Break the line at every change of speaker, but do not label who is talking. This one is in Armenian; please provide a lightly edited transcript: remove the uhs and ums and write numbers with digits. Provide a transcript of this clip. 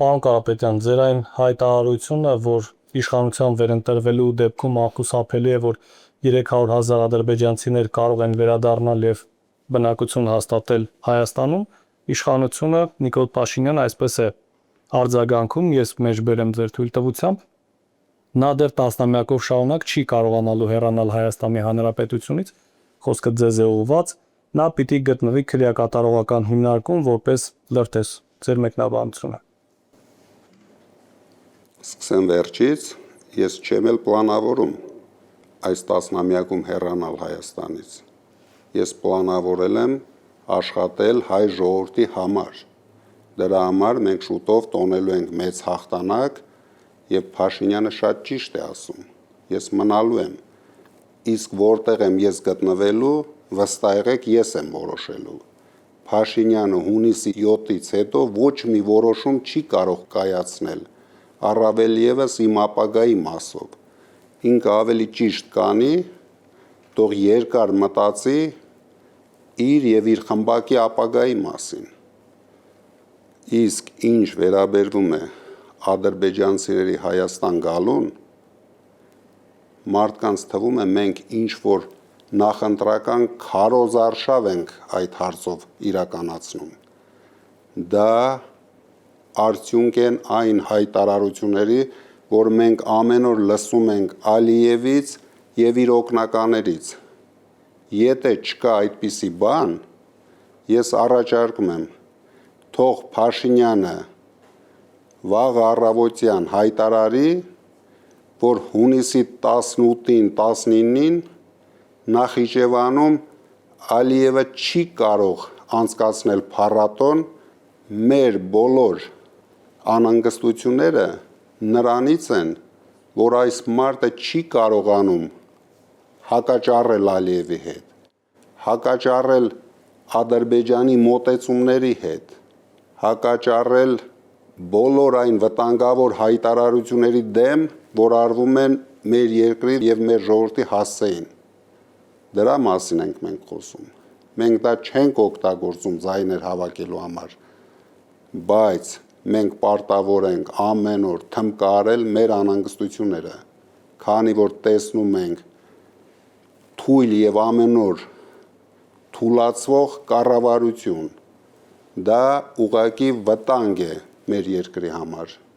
Պարոն Կարապետյան, ձեր այն հայտարարությունը, որ իշխանության վերընտրվելու դեպքում անխուսափելի է, որ 300,000 ադրբեջանցիներ կարող են վերադառնալ եւ բնակություն հաստատել Հայաստանում, իշխանությունը Նիկոլ Փաշինյանը այսպես է արձագանքում, ես մեջբերեմ ձեր թույլտվությամբ, նա դեռ տասնամյակով շարունակ չի կարողանալու հեռանալ Հայաստանի Հանրապետությունից, խոսքը ձեզ է ուղղված, նա պիտի գտնվի քրեակատարողական հիմնարկում որպես լրտես, ձեր մեկնաբանությունը։
Սկսեմ վերջից, ես չեմ էլ պլանավորում այս տասնամյակում հեռանալ Հայաստանից։ Ես պլանավորել եմ աշխատել հայ ժողովրդի համար։ Դրա համար մենք շուտով տոնելու ենք մեծ հաղթանակ եւ Փաշինյանը շատ ճիշտ է ասում։ Ես մնալու եմ, իսկ որտեղ եմ ես գտնվելու, վստահ եղեք, ես եմ որոշելու։ Փաշինյանը հունիսի 7-ից հետո ոչ մի որոշում չի կարող կայացնել, առավել ևս իմ ապագայի մասով։ Ինքը ավելի ճիշտ կանի, թող երկար մտածի իր եւ իր խմբակի ապագայի մասին։ Իսկ ինչ վերաբերվում է ադրբեջանցիների Հայաստան գալուն, մարդկանց թվում է մենք ինչ որ նախընտրական քարոզարշավ ենք այդ հարցով իրականացնում։ Դա արդյունք են այն հայտարարությունների, որ մենք ամեն օր լսում ենք Ալիևից եւ իր օգնականերից։ Եթե չկա այդպիսի բան, ես առաջարկում եմ, թող Փաշինյանը վաղ առավոտյան հայտարարի, որ հունիսի 18-ին, 19-ին Նախիջևանում Ալիևը չի կարող անցկացնել փառատոն, մեր բոլոր անհանգստությունները նրանից են, որ այս մարտը չի կարողանում հակաճառել Ալիևի հետ, հակաճառել Ադրբեջանի մոտեցումների հետ, հակաճառել բոլոր այն վտանգավոր հայտարարությունների դեմ, որ արվում են մեր երկրի եւ մեր ժողովրդի հասցեին։ Դրա մասին ենք մենք խոսում։ Մենք դա չենք օգտագործում ձայներ հավաքելու համար, բայց մենք պարտավոր ենք ամեն օր թմկարել մեր անհանգստությունները, քանի որ տեսնում ենք թույլ եւ ամեն օր թուլացվող կառավարություն, դա ուղղակի վտանգ է մեր երկրի համար։